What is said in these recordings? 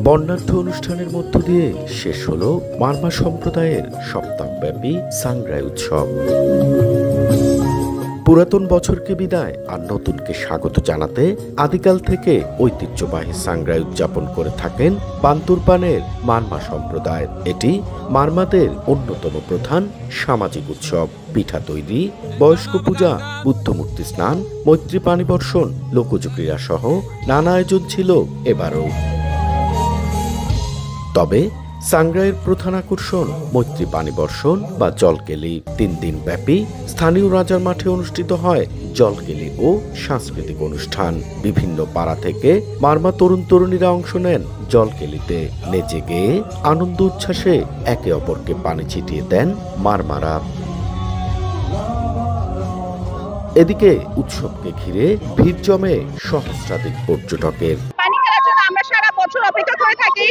বর্ণাঢ্য অনুষ্ঠানের মধ্য দিয়ে শেষ হলো মারমা সম্প্রদায়ের সপ্তাহব্যাপী সাংগ্রাই উৎসব। পুরাতন বছরকে বিদায় আর নতুনকে স্বাগত জানাতে আদিকাল থেকে ঐতিহ্যবাহী সাংগ্রাই উদযাপন করে থাকেন বান্তুরপানের মারমা সম্প্রদায়। এটি মারমাদের অন্যতম প্রধান সামাজিক উৎসব। পিঠা তৈরি, বয়স্ক পূজা, বুদ্ধমূর্তি স্নান, মৈত্রী পানি বর্ষণ, লোকজ ক্রীড়া সহ নানা আয়োজন ছিল এবারও। তবে সাংগ্রাইয়ের প্রধান আকর্ষণ মৈত্রী পানি বর্ষণ বা জলকেলি। 3 দিন ব্যাপী স্থানীয় রাজার মাঠে অনুষ্ঠিত হয় জলকেলি ও সাংস্কৃতিক অনুষ্ঠান। বিভিন্ন পাড়া থেকে মারমা তরুণ তরুণীরা অংশ নেন জলকেলিতে। নেচে গেয়ে আনন্দ উচ্ছ্বাসে একে অপরকে পানি ছিটিয়ে দেন মারমারা। এদিকে উৎসবকে ঘিরে ভিড় জমে সহস্রাধিক পর্যটকের। আমরা সারা বছর অপেক্ষা করে থাকি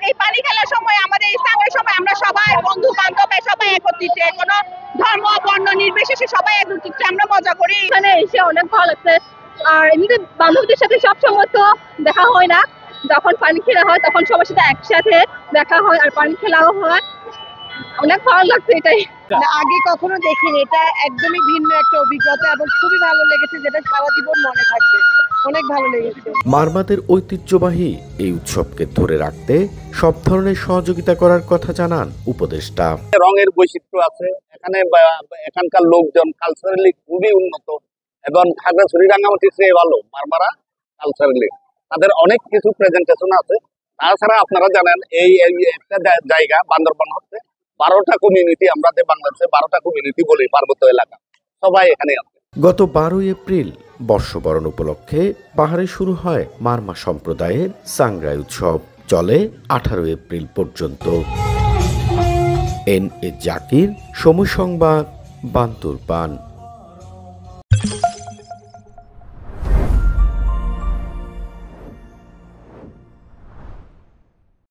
এই পানি খেলার সময়। আমাদের এই সাংগ্রাই সময় আমরা সবাই বন্ধু বান্ধব সবাই একত্রিত, কোনো ধর্ম বর্ণ নির্বিশেষে সবাই একত্রিত আমরা মজা করি। এখানে এসে অনেক ভালো লাগছে। আর এমনিতে বান্ধবীদের সাথে সবসময় তো দেখা হয় না, যখন পানি খেলা হয় তখন সবার সাথে একসাথে দেখা হয় আর পানি খেলাও হয়। অনেক ভালো লাগছে, এটাই আগে কখনো দেখিনি। এটা একদমই ভিন্ন একটা অভিজ্ঞতা এবং খুবই ভালো লেগেছে, যেটা সারা জীবন মনে থাকবে। অনেক ভালো লেগেছে। মারমাদের ঐতিহ্যবাহী এই উৎসবকে ধরে রাখতে সব ধরনের সহযোগিতা করার কথা জানান উপদেষ্টা। রঙের বৈচিত্র্য আছে এখানে, এখানকার লোকজন কালচারালি খুবই উন্নত এবং খাগড়াছড়ি রাঙ্গামাটির চেয়ে ভালো মারমারা কালচারালি। তাদের অনেক কিছু প্রেজেন্টেশন আছে। তাছাড়া আপনারা জানেন এই একটা জায়গা বান্দরবান হচ্ছে 12টা কমিউনিটি, আমরা বাংলাদেশে 12টা কমিউনিটি বলি পার্বত্য এলাকা, সবাই এখানে আছে। গত 12 এপ্রিল বর্ষবরণ উপলক্ষে পাহাড়ে শুরু হয় মারমা সম্প্রদায়ের সাংগ্রাই উৎসব। চলে 18 এপ্রিল পর্যন্ত। এন এ জাকির, সময় সংবাদ, বান্তুরপান।